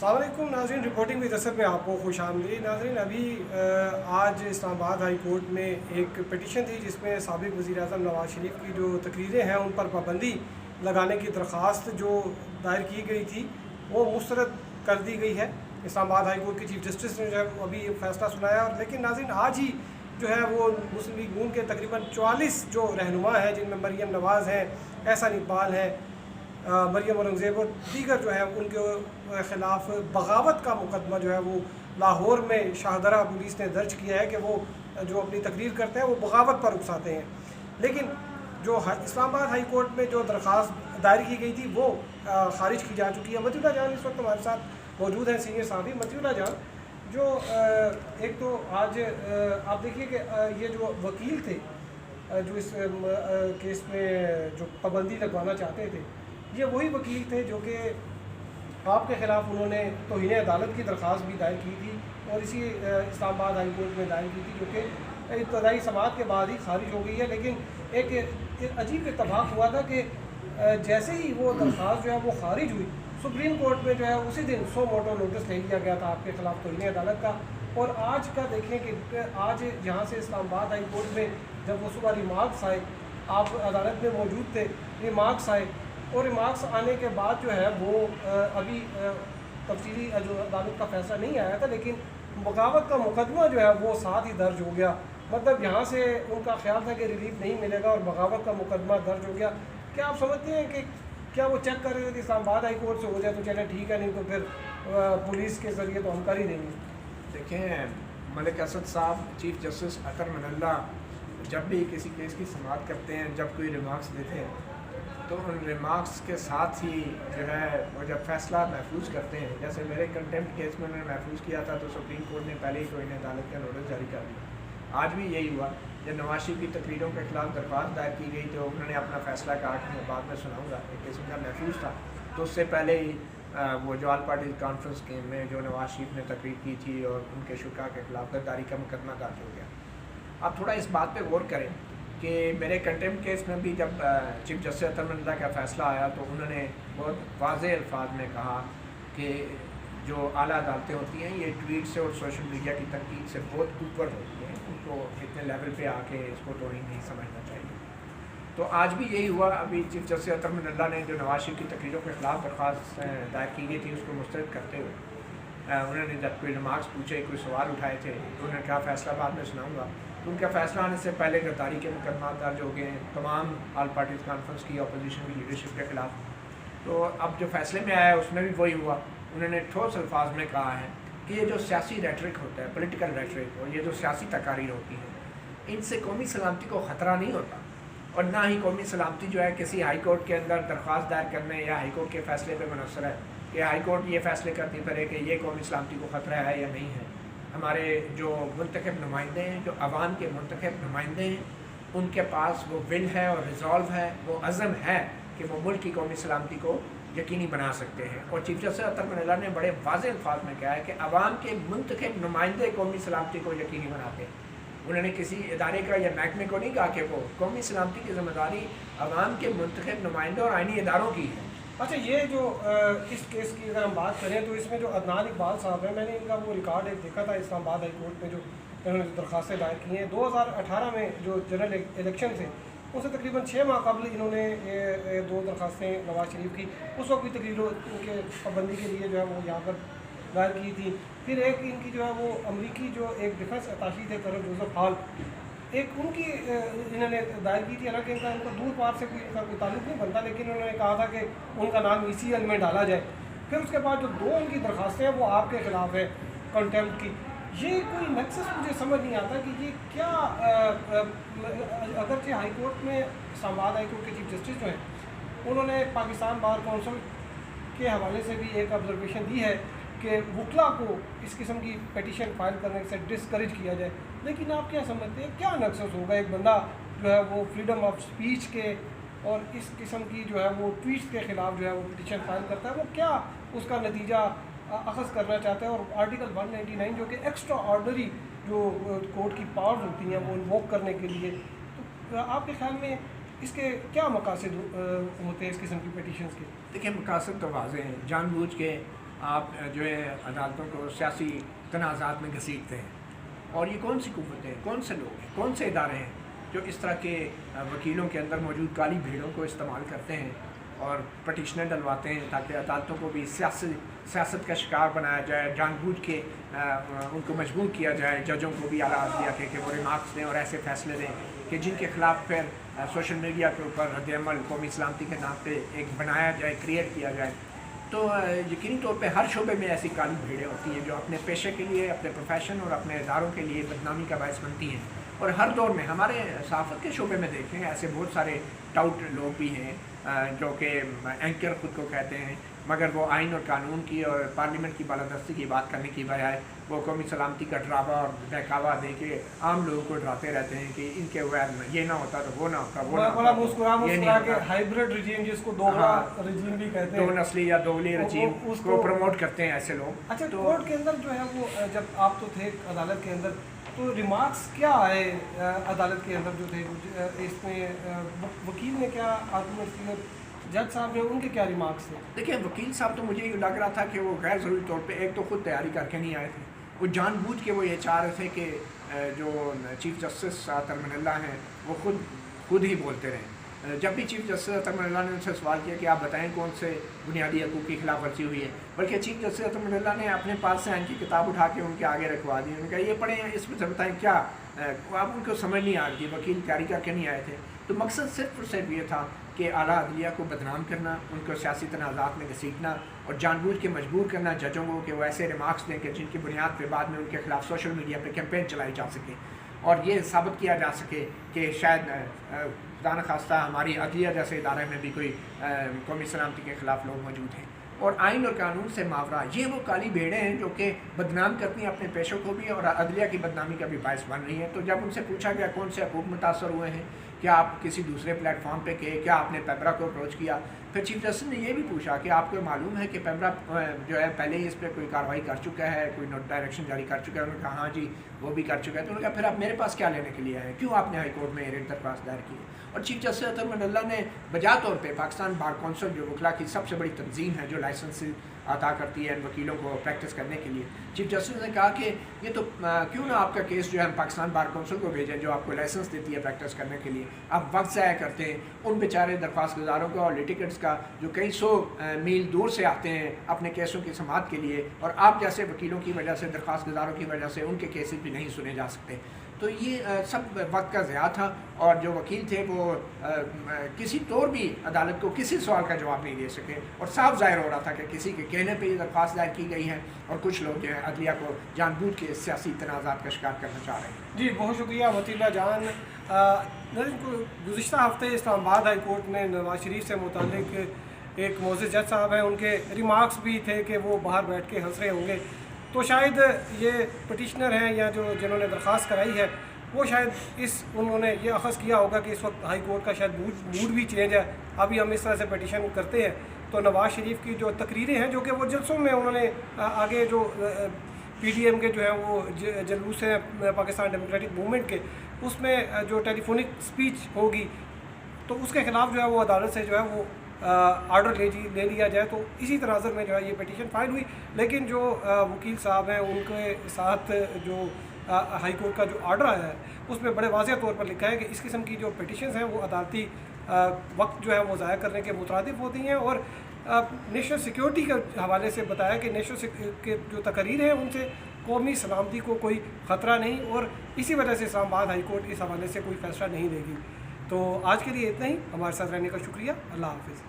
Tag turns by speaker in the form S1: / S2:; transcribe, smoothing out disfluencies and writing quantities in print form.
S1: السلام علیکم ناظرین، رپورٹنگ ود اسد میں آپ کو خوش آمدید ناظرین۔ ابھی آج اسلام آباد ہائی کورٹ میں ایک پٹیشن تھی جس میں سابق وزیر اعظم نواز شریف کی جو تقریریں ہیں ان پر پابندی لگانے کی درخواست جو دائر کی گئی تھی وہ مسترد کر دی گئی ہے۔ اسلام آباد ہائی کورٹ کے چیف جسٹس نے جو ہے ابھی فیصلہ سنایا، لیکن ناظرین آج ہی جو ہے وہ مسلم لیگ نون کے تقریباً 44 جو رہنما ہیں، جن میں مریم نواز ہیں، احسان اقبال ہیں، مریم اورنگزیب اور دیگر جو ہے ان کے خلاف بغاوت کا مقدمہ جو ہے وہ لاہور میں شاہدرہ پولیس نے درج کیا ہے کہ وہ جو اپنی تقریر کرتے ہیں وہ بغاوت پر اکساتے ہیں۔ لیکن جو اسلام آباد ہائی کورٹ میں جو درخواست دائر کی گئی تھی وہ خارج کی جا چکی ہے۔ مطیع اللہ جان اس وقت ہمارے ساتھ موجود ہیں، سینئر صحافی۔ مطیع اللہ جان، جو ایک تو آج آپ دیکھیے کہ یہ جو وکیل تھے جو اس کیس میں جو پابندی لگوانا چاہتے تھے، یہ وہی وکیل تھے جو کہ آپ کے خلاف انہوں نے توہین عدالت کی درخواست بھی دائر کی تھی اور اسی اسلام آباد ہائی کورٹ میں دائر کی تھی، جو کہ ابتدائی سماعت کے بعد ہی خارج ہو گئی ہے۔ لیکن ایک عجیب اتفاق ہوا تھا کہ جیسے ہی وہ درخواست جو ہے وہ خارج ہوئی، سپریم کورٹ میں جو ہے اسی دن سو موٹو نوٹس لے لیا گیا تھا آپ کے خلاف توہین عدالت کا۔ اور آج کا دیکھیں کہ آج یہاں سے اسلام آباد ہائی کورٹ میں جب وہ صبح ریمارکس آئے، آپ عدالت میں موجود تھے، ریمارکس آئے اور ریمارکس آنے کے بعد جو ہے وہ ابھی تفصیلی جو عدالت کا فیصلہ نہیں آیا تھا، لیکن بغاوت کا مقدمہ جو ہے وہ ساتھ ہی درج ہو گیا۔ مطلب یہاں سے ان کا خیال تھا کہ ریلیف نہیں ملے گا اور بغاوت کا مقدمہ درج ہو گیا۔ کیا آپ سمجھتے ہیں کہ کیا وہ چیک کر رہے تھے کہ اسلام آباد ہائی کورٹ سے ہو جائے تو چلے ٹھیک ہے، نہیں تو پھر پولیس کے ذریعے تو ہم کر ہی دیں گے؟
S2: دیکھیں، ملک اسد صاحب چیف جسٹس اطہر من اللہ جب بھی کسی کیس کی سماعت کرتے ہیں، جب کوئی ریمارکس دیتے ہیں تو ان ریمارکس کے ساتھ ہی جو ہے وہ جب فیصلہ محفوظ کرتے ہیں، جیسے میرے کنٹمپٹ کیس میں انہوں نے محفوظ کیا تھا تو سپریم کورٹ نے پہلے ہی توہین عدالت کا نوٹس جاری کر دیا۔ آج بھی یہی ہوا، جب نواز شریف کی تقریروں کے خلاف درخواست دائر کی گئی تو انہوں نے اپنا فیصلہ کہا کہ میں بعد میں سناؤں گا، ایک قسم کا محفوظ تھا۔ تو اس سے پہلے ہی وہ جو آل پارٹیز کانفرنس میں جو نواز شریف نے تقریر کی تھی اور ان کے شرکاء کے خلاف غداری کا مقدمہ درج ہو گیا۔ آپ تھوڑا اس بات پہ غور کریں کہ میرے کنٹمپٹ کیس میں بھی جب چیف جسٹس اطہر من اللہ کا فیصلہ آیا تو انہوں نے بہت واضح الفاظ میں کہا کہ جو اعلیٰ عدالتیں ہوتی ہیں یہ ٹویٹ سے اور سوشل میڈیا کی تنقید سے بہت اوپر ہوتی ہیں، ان کو اتنے لیول پہ آ کے اس کو توہین نہیں سمجھنا چاہیے۔ تو آج بھی یہی ہوا، ابھی چیف جسٹس اطہر من اللہ نے جو نواز شریف کی تقریروں کے خلاف درخواست دائر کی گئی تھی اس کو مسترد کرتے ہوئے انہوں نے جب کوئی ریمارکس پوچھے، کوئی سوال اٹھائے تھے تو انہوں نے کہا فیصلہ بعد میں سناؤں گا۔ تو ان کا فیصلہ آنے سے پہلے غداری کے مقدمات درج ہو گئے ہیں تمام آل پارٹیز کانفرنس کی اپوزیشن کی لیڈرشپ کے خلاف۔ تو اب جو فیصلے میں آیا ہے اس میں بھی وہی ہوا، انہوں نے ٹھوس الفاظ میں کہا ہے کہ یہ جو سیاسی ریٹرک ہوتا ہے، پولیٹیکل ریٹرک، اور یہ جو سیاسی تقاریر ہوتی ہیں ان سے قومی سلامتی کو خطرہ نہیں ہوتا، اور نہ ہی قومی سلامتی جو ہے کسی ہائی کورٹ کے اندر درخواست دائر کرنے یا ہائی کورٹ کے فیصلے پہ منحصر ہے کہ ہائی کورٹ یہ فیصلے کرتی پھرے کہ یہ قومی سلامتی کو خطرہ ہے یا نہیں ہے۔ ہمارے جو منتخب نمائندے ہیں، جو عوام کے منتخب نمائندے ہیں، ان کے پاس وہ ول ہے اور ریزالو ہے، وہ عزم ہے کہ وہ ملک کی قومی سلامتی کو یقینی بنا سکتے ہیں۔ اور چیف جسٹس اطہر من اللہ نے بڑے واضح الفاظ میں کہا ہے کہ عوام کے منتخب نمائندے قومی سلامتی کو یقینی بناتے ہیں۔ انہوں نے کسی ادارے کا یا محکمے کو نہیں کہا کہ وہ قومی سلامتی کی ذمہ داری عوام کے منتخب نمائندے اور آئینی اداروں کی ہے۔
S1: اچھا، یہ جو اس کیس کی اگر ہم بات کریں تو اس میں جو عدنان اقبال صاحب ہیں، میں نے ان کا وہ ریکارڈ ایک دیکھا تھا اسلام آباد ہائی کورٹ میں جو انہوں نے درخواستیں دائر کی ہیں 2018 میں جو جنرل الیکشن تھے ان سے تقریباً 6 ماہ قبل انہوں نے 2 درخواستیں نواز شریف کی، اس وقت بھی تقریروں ان کے پابندی کے لیے جو ہے وہ یہاں پر دائر کی تھی۔ پھر ایک ان کی جو ہے وہ امریکی جو ایک ڈیفنس اتاشی تھے کرنل جوزف ہال، ایک ان کی انہوں نے دائر کی تھی، حالانکہ ان کو دور پار سے کوئی تعلق نہیں بنتا، لیکن انہوں نے کہا تھا کہ ان کا نام ECL میں ڈالا جائے۔ پھر اس کے بعد جو 2 ان کی درخواستیں ہیں وہ آپ کے خلاف ہے کنٹمپٹ کی۔ یہ کوئی نیکسس مجھے سمجھ نہیں آتا کہ یہ کیا، اگرچہ ہائی کورٹ میں اسلام آباد ہائی کورٹ کے چیف جسٹس جو ہیں انہوں نے پاکستان بار کونسل کے حوالے سے بھی ایک آبزرویشن دی ہے کہ وکلا کو اس قسم کی پیٹیشن فائل کرنے سے ڈسکریج کیا جائے، لیکن آپ کیا سمجھتے ہیں کیا نقص ہوگا ایک بندہ جو ہے وہ فریڈم آف سپیچ کے اور اس قسم کی جو ہے وہ ٹویٹس کے خلاف جو ہے وہ پٹیشن فائل کرتا ہے، وہ کیا اس کا نتیجہ اخذ کرنا چاہتا ہے؟ اور آرٹیکل 199 جو کہ ایکسٹرا آرڈنری جو کورٹ کی پاورز ہوتی ہیں وہ انووک کرنے کے لیے، تو آپ کے خیال میں اس کے کیا مقاصد ہوتے ہیں اس قسم کی پٹیشنز کے؟
S2: دیکھیں، مقاصد تو واضح ہیں، جان بوجھ کے آپ جو ہے عدالتوں کو سیاسی تنازعات میں گھسیٹتے ہیں. اور یہ کون سی قوتیں ہیں, کون سے لوگ ہیں, کون سے ادارے ہیں جو اس طرح کے وکیلوں کے اندر موجود کالی بھیڑوں کو استعمال کرتے ہیں اور پٹیشنیں ڈلواتے ہیں تاکہ عدالتوں کو بھی سیاست کا شکار بنایا جائے, جان بوجھ کے ان کو مجبور کیا جائے, ججوں کو بھی اعلیٰ عدلیہ کے کہ وہ ریمارکس دیں اور ایسے فیصلے دیں کہ جن کے خلاف پھر سوشل میڈیا کے اوپر رد عمل قومی سلامتی کے نام پہ ایک بنایا جائے, کریٹ کیا جائے. تو یقینی طور پہ ہر شعبے میں ایسی کالی بھیڑیں ہوتی ہیں جو اپنے پیشے کے لیے, اپنے پروفیشن اور اپنے اداروں کے لیے بدنامی کا باعث بنتی ہیں. اور ہر دور میں ہمارے صحافت کے شعبے میں دیکھیں ایسے بہت سارے ٹاؤٹ لوگ بھی ہیں جو کہ اینکر خود کو کہتے ہیں, مگر وہ آئین اور قانون کی اور پارلیمنٹ کی بالادستی کی بات کرنے کی بجائے وہ قومی سلامتی کا ڈراوا اور بہکاوا دے کے عام لوگوں کو ڈراتے رہتے ہیں کہ ان کے بغیر یہ نہ ہوتا تو وہ نہ ہوتا, وہ نہ ہوتا, یہ نہیں ہوتا.
S1: ہائیبرڈ رجیم جس کو دوگلا رجیم بھی کہتے ہیں,
S2: دو نسلی یا دوگلی رجیم اس کو پروموٹ کرتے ہیں ایسے لوگ.
S1: اچھا, کورٹ کے اندر جو ہے وہ جب آپ تو تھے عدالت کے اندر, تو ریمارکس کیا آئے عدالت کے اندر جو تھے اس میں وکیل نے کیا آرگومنٹ کیا, جج صاحب نے ان کے کیا ریمارکس تھے؟
S2: دیکھیں وکیل صاحب تو مجھے یہ لگ رہا تھا کہ وہ غیر ضروری طور پہ ایک تو خود تیاری کر کے نہیں آئے تھے, وہ جان بوجھ کے وہ یہ چاہ رہے تھے کہ جو چیف جسٹس عطر من اللہ ہیں وہ خود ہی بولتے رہیں. جب بھی چیف جسٹس عطر من اللہ نے ان سے سوال کیا کہ آپ بتائیں کون سے بنیادی حقوق کی خلاف ورزی ہوئی ہے, بلکہ چیف جسٹس عطر من اللہ نے اپنے پاس سے ان کی کتاب اٹھا کے ان کے آگے رکھوا دی. ان کا یہ پڑھیں اس میں سے بتائیں کیا, آپ ان کو سمجھ نہیں آ رہی تھی, وکیل تیاری کر کے نہیں آئے تھے. تو مقصد صرف اور صرف یہ تھا کہ اعلیٰ عدلیہ کو بدنام کرنا, ان کو سیاسی تنازعات میں گھسیٹنا اور جان بوجھ کے مجبور کرنا ججوں کو کہ وہ ایسے ریمارکس دیں کہ جن کی بنیاد پہ بعد میں ان کے خلاف سوشل میڈیا پہ کیمپین چلائی جا سکے اور یہ ثابت کیا جا سکے کہ شاید خدا نخواستہ ہماری عدلیہ جیسے ادارے میں بھی کوئی قومی سلامتی کے خلاف لوگ موجود ہیں. اور آئین اور قانون سے ماورا یہ وہ کالی بھیڑیں ہیں جو کہ بدنام کرتی ہیں اپنے پیشوں کو بھی اور عدلیہ کی بدنامی کا بھی باعث بن رہی ہیں. تو جب ان سے پوچھا گیا کون سے حقوق متاثر ہوئے ہیں, کیا آپ کسی دوسرے پلیٹ فارم پہ گئے, کیا آپ نے پیپرا کو اپروچ کیا, پھر چیف جسٹس نے یہ بھی پوچھا کہ آپ کو معلوم ہے کہ پیپرا جو ہے پہلے ہی اس پہ کوئی کارروائی کر چکا ہے, کوئی نوٹ ڈائریکشن جاری کر چکا ہے. انہوں نے کہا ہاں جی وہ بھی کر چکا ہے. تو انہوں نے کہا پھر آپ میرے پاس کیا لینے کے لیے آئے, کیوں آپ نے ہائی کورٹ میں ریٹ درخواست دائر کی. اور چیف جسٹس عطر من اللہ نے بجا طور پہ پاکستان بار کونسل جو وکلا کی سب سے بڑی تنظیم ہے جو لائسنس عطا کرتی ہے ان وکیلوں کو پریکٹس کرنے کے لیے, چیف جسٹس نے کہا کہ یہ تو کیوں نہ آپ کا کیس جو ہے ہم پاکستان بار کونسل کو بھیجیں جو آپ کو لائسنس دیتی ہے پریکٹس کرنے کے لیے. آپ وقت ضائع کرتے ہیں ان بیچارے درخواست گزاروں کا اور لیٹیگنٹس کا جو کئی 100 میل دور سے آتے ہیں اپنے کیسوں کی سماعت کے لیے, اور آپ جیسے وکیلوں کی وجہ سے, درخواست گزاروں کی وجہ سے ان کے کیسز بھی نہیں سنے جا سکتے. تو یہ سب وقت کا ضیاع تھا اور جو وکیل تھے وہ کسی طور بھی عدالت کو کسی سوال کا جواب نہیں دے سکے, اور صاف ظاہر ہو رہا تھا کہ کسی کے کہنے پہ یہ درخواست دائر کی گئی ہے اور کچھ لوگ جو ہے عدلیہ کو جان بوجھ کے سیاسی تنازعات کا شکار کرنا چاہ رہے ہیں.
S1: جی بہت شکریہ وطیلہ جان. گزشتہ ہفتے اسلام آباد ہائی کورٹ میں نواز شریف سے متعلق ایک معزز جج صاحب ہیں, ان کے ریمارکس بھی تھے کہ وہ باہر بیٹھ کے ہنس رہے ہوں گے. تو شاید یہ پٹیشنر ہیں یا جنہوں نے درخواست کرائی ہے وہ شاید انہوں نے یہ اخذ کیا ہوگا کہ اس وقت ہائی کورٹ کا شاید موڈ بھی چینج ہے, ابھی ہم اس طرح سے پٹیشن کرتے ہیں. تو نواز شریف کی جو تقریریں ہیں جو کہ وہ جلسوں میں انہوں نے آگے جو پی ڈی ایم کے جو ہے وہ جلوس ہیں پاکستان ڈیموکریٹک موومنٹ کے, اس میں جو ٹیلی فونک اسپیچ ہوگی تو اس کے خلاف جو ہے وہ عدالت سے جو ہے وہ آرڈر لے لیا جائے. تو اسی تناظر میں جو ہے یہ پٹیشن فائل ہوئی. لیکن جو وکیل صاحب ہیں ان کے ساتھ جو ہائی کورٹ کا جو آرڈر آیا ہے اس میں بڑے واضح طور پر لکھا ہے کہ اس قسم کی جو پٹیشنز ہیں وہ عدالتی وقت جو ہے وہ ضائع کرنے کے مترادف ہوتی ہیں, اور نیشنل سیکیورٹی کے حوالے سے بتایا کہ نیشنل کے جو تقاریر ہیں ان سے قومی سلامتی کو کوئی خطرہ نہیں, اور اسی وجہ سے اسلام آباد ہائی کورٹ اس حوالے سے کوئی فیصلہ نہیں لے گی. تو آج کے لیے اتنا ہی. ہمارے ساتھ رہنے کا شکریہ. اللہ حافظ.